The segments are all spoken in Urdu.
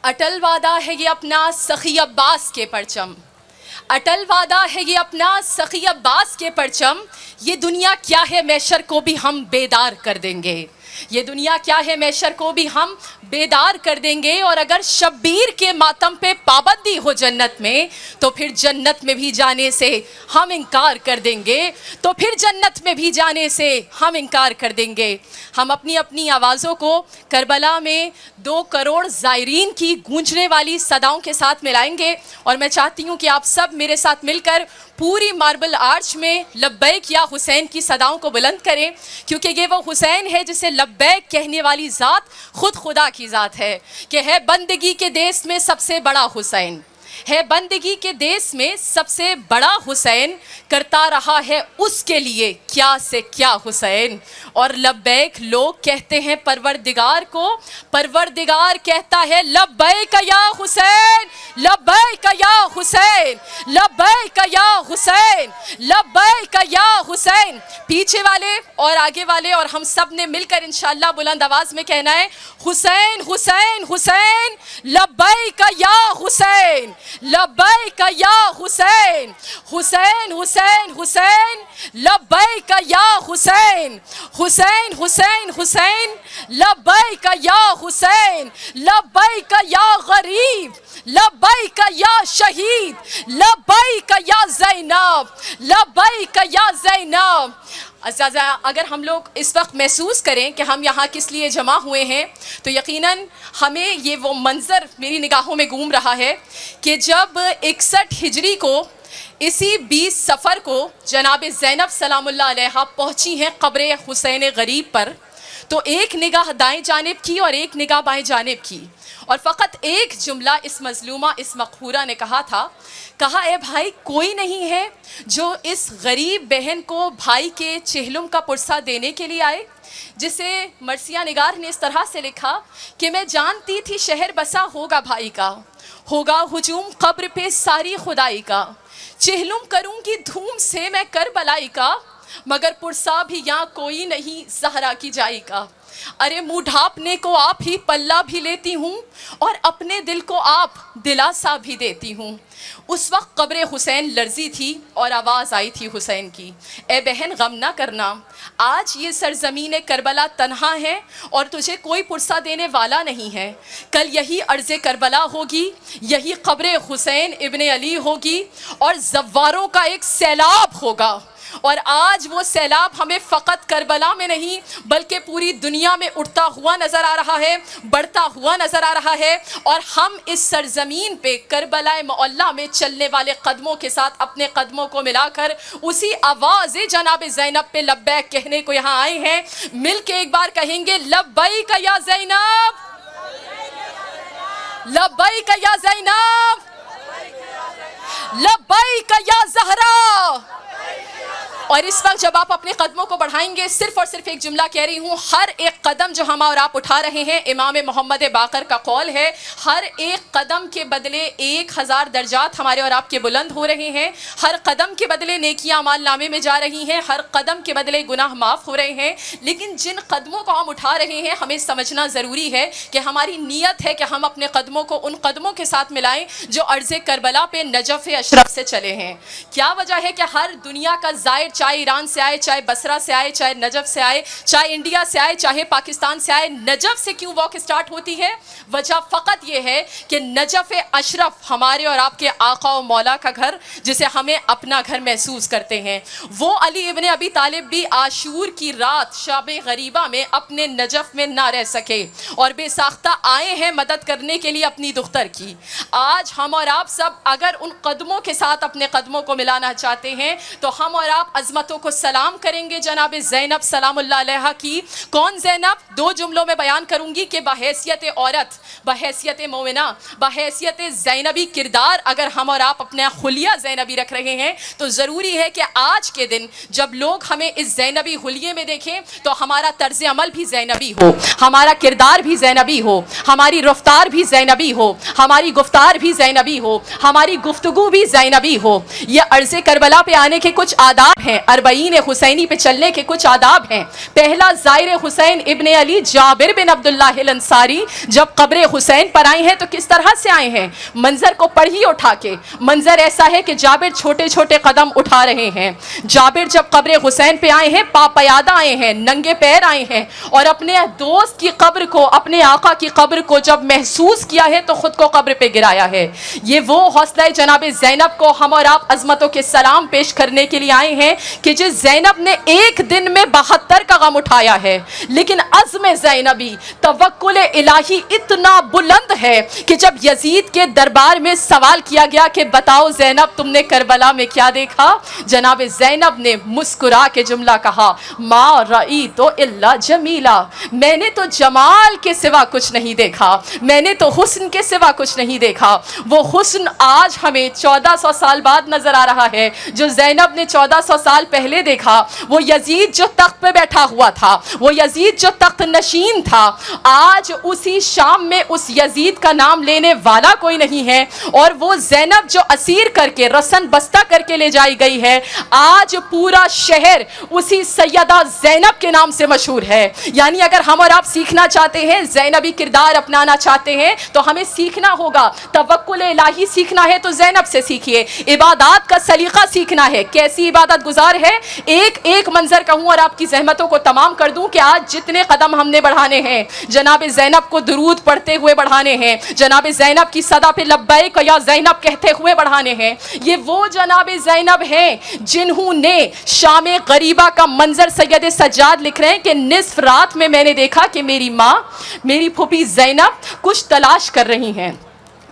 اٹل وعدہ ہے یہ اپنا سخی عباس کے پرچم، اٹل وعدہ ہے یہ اپنا سخی عباس کے پرچم، یہ دنیا کیا ہے محشر کو بھی ہم بیدار کر دیں گے، یہ دنیا کیا ہے محشر کو بھی ہم بیدار کر دیں گے۔ اور اگر شبیر کے ماتم پہ پابندی ہو جنت میں تو پھر جنت میں بھی جانے سے ہم انکار کر دیں گے، تو پھر جنت میں بھی جانے سے ہم انکار کر دیں گے۔ ہم اپنی اپنی آوازوں کو کربلا میں 2 کروڑ زائرین کی گونجنے والی صداؤں کے ساتھ ملائیں گے، اور میں چاہتی ہوں کہ آپ سب میرے ساتھ مل کر پوری ماربل آرچ میں لبیک یا حسین کی صداؤں کو بلند کریں، کیونکہ یہ وہ حسین ہے جسے لبیک کہنے والی ذات خود خدا کی ذات ہے، کہ ہے بندگی کے دیس میں سب سے بڑا حسین، ہے بندگی کے دیس میں سب سے بڑا حسین، کرتا رہا ہے اس کے لیے کیا سے کیا حسین۔ اور لبیک لوگ کہتے ہیں پروردگار کو، پروردگار کہتا ہے لبیک یا حسین، لبیک یا حسین، لبیک یا حسین، لبیک یا حسین۔ پیچھے والے اور آگے والے اور ہم سب نے مل کر انشاءاللہ بلند آواز میں کہنا ہے حسین حسین حسین، لبیک یا حسین، لبیک یا حسین، حسین حسین حسین، لبیک یا حسین، حسین حسین حسین، لبیک یا حسین، لبیک یا غریب، لبیک یا شہید، لبیک یا زینب، لبیک یا زینب۔ عزیزہ، اگر ہم لوگ اس وقت محسوس کریں کہ ہم یہاں کس لیے جمع ہوئے ہیں تو یقیناً ہمیں یہ وہ منظر میری نگاہوں میں گھوم رہا ہے کہ جب 61 ہجری کو اسی 20 صفر کو جناب زینب سلام اللہ علیہا پہنچی ہیں قبر حسین غریب پر، تو ایک نگاہ دائیں جانب کی اور ایک نگاہ بائیں جانب کی، اور فقط ایک جملہ اس مظلومہ اس مقہورہ نے کہا تھا، کہا اے بھائی کوئی نہیں ہے جو اس غریب بہن کو بھائی کے چہلم کا پرسہ دینے کے لیے آئے، جسے مرثیہ نگار نے اس طرح سے لکھا کہ میں جانتی تھی شہر بسا ہوگا بھائی کا، ہوگا ہجوم قبر پہ ساری خدائی کا، چہلم کروں گی دھوم سے میں کربلائی کا، مگر پرسہ بھی یہاں کوئی نہیں زہرا کی جائی کا، ارے منہ ڈھانپنے کو آپ ہی پلہ بھی لیتی ہوں اور اپنے دل کو آپ دلاسا بھی دیتی ہوں۔ اس وقت قبر حسین لرزی تھی اور آواز آئی تھی حسین کی، اے بہن غم نہ کرنا، آج یہ سرزمین کربلا تنہا ہے اور تجھے کوئی پرسہ دینے والا نہیں ہے، کل یہی ارض کربلا ہوگی، یہی قبر حسین ابن علی ہوگی اور زواروں کا ایک سیلاب ہوگا، اور آج وہ سیلاب ہمیں فقط کربلا میں نہیں بلکہ پوری دنیا میں اٹھتا ہوا نظر آ رہا ہے، بڑھتا ہوا نظر آ رہا ہے، اور ہم اس سرزمین پہ کربلا معلیٰ میں چلنے والے قدموں کے ساتھ اپنے قدموں کو ملا کر اسی آواز جناب زینب پہ لبیک کہنے کو یہاں آئے ہیں۔ مل کے ایک بار کہیں گے لبیک یا زینب، لبیک یا زینب، لبیک یا زہرا۔ اور اس وقت جب آپ اپنے قدموں کو بڑھائیں گے، صرف اور صرف ایک جملہ کہہ رہی ہوں، ہر ایک قدم جو ہم اور آپ اٹھا رہے ہیں، امام محمد باقر کا قول ہے، ہر ایک قدم کے بدلے 1000 درجات ہمارے اور آپ کے بلند ہو رہے ہیں، ہر قدم کے بدلے نیکیاں اعمال نامے میں جا رہی ہیں، ہر قدم کے بدلے گناہ معاف ہو رہے ہیں۔ لیکن جن قدموں کو ہم اٹھا رہے ہیں ہمیں سمجھنا ضروری ہے کہ ہماری نیت ہے کہ ہم اپنے قدموں کو ان قدموں کے ساتھ ملائیں جو ارض کربلا پہ نجف اشرف سے چلے ہیں۔ کیا وجہ ہے کہ ہر دنیا کا زائر چاہے ایران سے آئے، چاہے بصرہ سے آئے، چاہے نجف سے آئے، چاہے انڈیا سے آئے، چاہے پاکستان سے آئے، نجف سے کیوں واک سٹارٹ ہوتی ہے؟ وجہ فقط یہ ہے کہ نجف اشرف ہمارے اور آپ کے آقا و مولا کا گھر، جسے ہمیں اپنا گھر محسوس کرتے ہیں، وہ علی ابن ابی طالب بھی عاشور کی رات شب غریبہ میں اپنے نجف میں نہ رہ سکے اور بے ساختہ آئے ہیں مدد کرنے کے لیے اپنی دختر کی۔ آج ہم اور آپ سب اگر ان قدموں کے ساتھ اپنے قدموں کو ملانا چاہتے ہیں تو ہم اور آپ عظمتوں کو سلام کریں گے جناب زینب سلام اللہ علیہا کی۔ کون زینب؟ 2 جملوں میں بیان کروں گی کہ بحیثیت عورت، بحیثیت مومنہ، بحیثیت زینبی کردار اگر ہم اور آپ اپنا حلیہ زینبی رکھ رہے ہیں تو ضروری ہے کہ آج کے دن جب لوگ ہمیں اس زینبی حلیے میں دیکھیں تو ہمارا طرز عمل بھی زینبی ہو، ہمارا کردار بھی زینبی ہو، ہماری رفتار بھی زینبی ہو، ہماری گفتار بھی زینبی ہو، ہماری گفتگو بھی زینبی ہو۔ یہ عرض کربلا پہ آنے کے کچھ آداب ہیں، 40 حسینی پہ چلنے کے کچھ آداب ہیں۔ پہلا، زائر حسین ابن علی جابر بن عبداللہ الانصاری جب قبر حسین پر آئے ہیں تو کس طرح سے آئے ہیں؟ منظر کو پڑھی اٹھا کے. منظر ایسا ہے کہ جابر چھوٹے چھوٹے قدم اٹھا رہے ہیں. جابر جب قبر حسین پہ آئے ہیں پاپیادہ آئے ہیں, ننگے پیر آئے ہیں, اور اپنے دوست کی قبر کو, اپنے آقا کی قبر کو جب محسوس کیا ہے تو خود کو قبر پہ گرایا ہے. یہ وہ حوصلہ جناب زینب کو ہم اور آپ عظمتوں کے سلام پیش کرنے کے لیے آئے ہیں کہ جس زینب نے ایک دن میں 72 کا غم اٹھایا ہے, لیکن عزم زینبی, توکل الہی اتنا بلند ہے کہ جب یزید کے دربار میں سوال کیا گیا کہ بتاؤ زینب تم نے کربلا میں کیا دیکھا, جناب زینب نے مسکرا کے جملہ کہا, ما رأیت الا جمیلا, میں نے تو جمال کے سوا کچھ نہیں دیکھا, میں نے تو حسن کے سوا کچھ نہیں دیکھا. وہ حسن آج ہمیں 1400 سال بعد نظر آ رہا ہے. جو زینب نے 1400 سال پہلے دیکھا, وہ یزید جو تخت پہ بیٹھا ہوا تھا, وہ یزید جو تخت نشین تھا, آج اسی شام میں اس یزید کا نام لینے والا کوئی نہیں ہے. اور وہ زینب جو اسیر کر کے رسن بستہ کر کے لے جائی گئی ہے, آج پورا شہر اسی سیدہ زینب کے نام سے مشہور ہے. یعنی اگر ہم اور آپ سیکھنا چاہتے ہیں, زینبی کردار اپنانا چاہتے ہیں, تو ہمیں سیکھنا ہوگا. توکل الہی سیکھنا ہے تو زینب سے سیکھیے. عبادات کا سلیقہ سیکھنا ہے, کیسی عبادت گزار ہے. ایک ایک منظر کہوں اور آپ کی زحمتوں کو تمام کر دوں کہ آج جتنے قدم ہم نے بڑھانے ہیں جناب زینب کو درود پڑھتے ہوئے بڑھانے ہیں, جناب زینب کی صدا پہ لبیک یا زینب کہتے ہوئے بڑھانے ہیں. یہ وہ جناب زینب ہیں جنہوں نے شام غریبہ کا منظر سید سجاد لکھ رہے ہیں کہ نصف رات میں نے دیکھا کہ میری ماں, میری پھوپھی زینب کچھ تلاش کر رہی ہیں.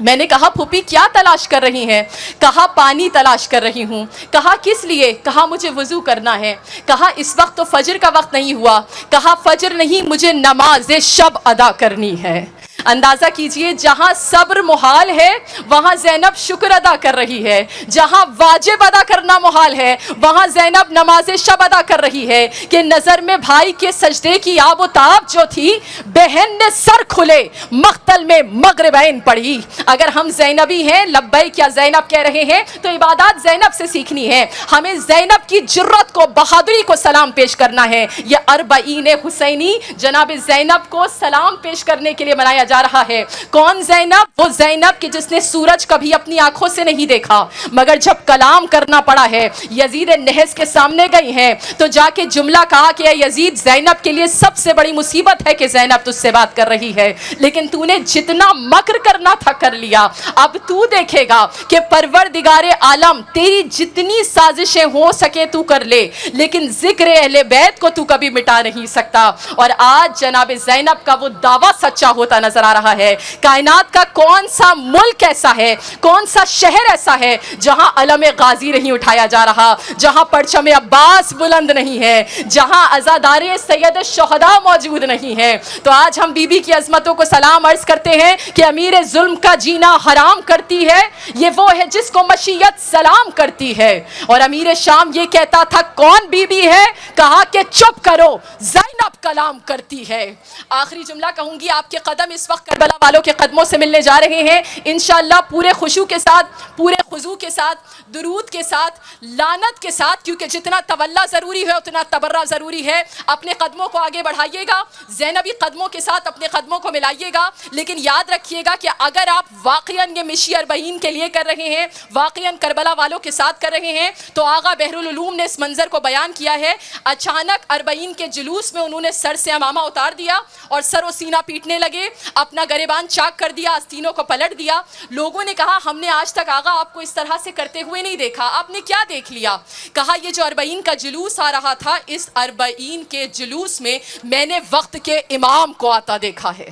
میں نے کہا پھوپھی کیا تلاش کر رہی ہیں؟ کہا پانی تلاش کر رہی ہوں. کہا کس لیے؟ کہا مجھے وضو کرنا ہے. کہا اس وقت تو فجر کا وقت نہیں ہوا. کہا فجر نہیں, مجھے نماز شب ادا کرنی ہے. اندازہ کیجئے, جہاں صبر محال ہے وہاں زینب شکر ادا کر رہی ہے, جہاں واجب ادا کرنا محال ہے وہاں زینب نماز شب ادا کر رہی ہے. کہ نظر میں بھائی کے سجدے کی آب و تاب جو تھی, بہن نے سر کھلے مقتل میں مغربین پڑھی. اگر ہم زینبی ہیں, لبیک یا زینب کہہ رہے ہیں, تو عبادات زینب سے سیکھنی ہے. ہمیں زینب کی جرت کو, بہادری کو سلام پیش کرنا ہے. یہ اربعین حسینی جناب زینب کو سلام پیش کرنے کے لیے منایا جا رہا ہے. کون زینب؟ وہ زینب کہ جس نے سورج کبھی اپنی آنکھوں سے نہیں دیکھا, مگر جب کلام کرنا پڑا ہے, یزید نحس کے سامنے گئی ہیں تو جا کے جملہ کہا کہ اے یزید, زینب کے لیے سب سے بڑی مصیبت ہے کہ زینب تجھ سے بات کر رہی ہے, لیکن تو نے جتنا مکر کرنا تھا کر لیا. اب تو دیکھے گا کہ پروردگار عالم تیری جتنی سازشیں ہو سکے تو کر لے, لیکن ذکر اہل بیت کو تو کبھی مٹا نہیں سکتا. اور آج جناب زینب کا وہ دعویٰ سچا ہوتا نظر آ رہا ہے. کائنات کا کون سا ملک ایسا ہے, کون سا شہر ایسا ہے جہاں علم غازی نہیں اٹھایا جا رہا, جہاں پرچم عباس بلند نہیں ہے, جہاں عزادار سید الشہداء موجود نہیں ہے. تو آج ہم بی بی کی عظمتوں کو سلام عرض کرتے ہیں کہ امیر ظلم کا جینا حرام کرتی ہے, یہ وہ ہے جس کو مشیت سلام کرتی ہے. اور امیر شام یہ کہتا تھا کون بی بی ہے, کہا کہ چپ کرو زینب کلام کرتی ہے. آخری جملہ کہوں گی, آپ کے قدم اس وقت کربلا والوں کے قدموں سے ملنے جا رہے ہیں. انشاءاللہ پورے خشوع کے ساتھ, پورے خضوع کے ساتھ, درود کے ساتھ, لعنت کے ساتھ, کیونکہ جتنا تولا ضروری ہے اتنا تبرہ ضروری ہے. اپنے قدموں کو آگے بڑھائیے گا, زینبی قدموں کے ساتھ اپنے قدموں کو ملائیے گا, لیکن یاد رکھیے گا کہ اگر آپ واقعاً یہ مشی اربعین کے لیے کر رہے ہیں, واقعاً کربلا والوں کے ساتھ کر رہے ہیں, تو آغا بحر العلوم نے اس منظر کو بیان کیا ہے. اچانک اربعین کے جلوس میں انہوں نے سر سے امامہ اتار دیا اور سر و سینہ پیٹنے لگے, اپنا گریبان چاک کر دیا, آستینوں کو پلٹ دیا. لوگوں نے کہا ہم نے آج تک آغا آپ کو اس طرح سے کرتے ہوئے نہیں دیکھا, آپ نے کیا دیکھ لیا؟ کہا یہ جو اربعین کا جلوس آ رہا تھا, اس اربعین کے جلوس میں نے وقت کے امام کو آتا دیکھا ہے.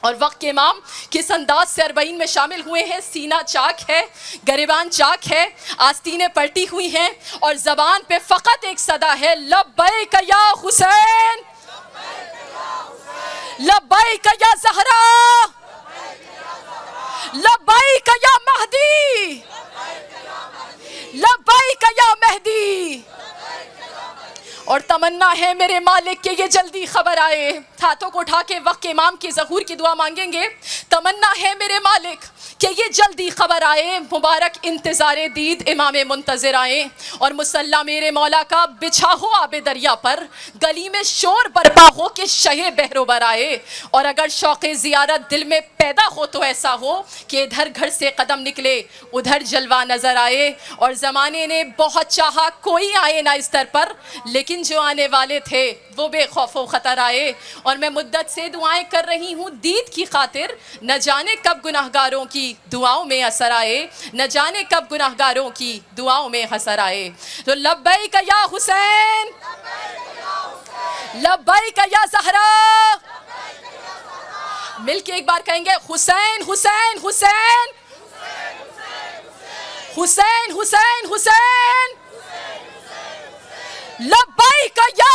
اور وقت کے امام کس انداز سے اربعین میں شامل ہوئے ہیں؟ سینہ چاک ہے, گریبان چاک ہے, آستینیں پلٹی ہوئی ہیں, اور زبان پہ فقط ایک صدا ہے, لبیک یا حسین, لبیک یا زہرا, لبیک یا مہدی, لبیک یا مہدی. اور تمنا ہے میرے مالک کے یہ جلدی خبر آئے. ہاتھوں کو اٹھا کے وقت کے امام کی ظہور کی دعا مانگیں گے. تمنا ہے میرے مالک کہ یہ جلدی خبر آئے، مبارک انتظار دید امام منتظر آئے، اور مصلی میرے مولا کا بچھا ہو آب دریا پر، گلی میں شور برپا ہو کہ شہ بہروبر آئے، اور اگر شوق زیارت دل میں پیدا ہو تو ایسا ہو کہ ادھر گھر سے قدم نکلے ادھر جلوہ نظر آئے، اور زمانے نے بہت چاہا کوئی آئے نہ اس در پر، لیکن جو آنے والے تھے وہ بے خوف و خطر آئے، اور میں مدت سے دعائیں کر رہی ہوں دید کی خاطر، نہ جانے کب گناہگاروں کی دعاؤں میں اثر آئے، نہ جانے کب گناہگاروں کی دعاؤں میں اثر آئے۔ تو لبیک یا حسین، لبیک یا زہرا، مل کے ایک بار کہیں گے حسین حسین حسین حسین حسین حسین، لبیک یا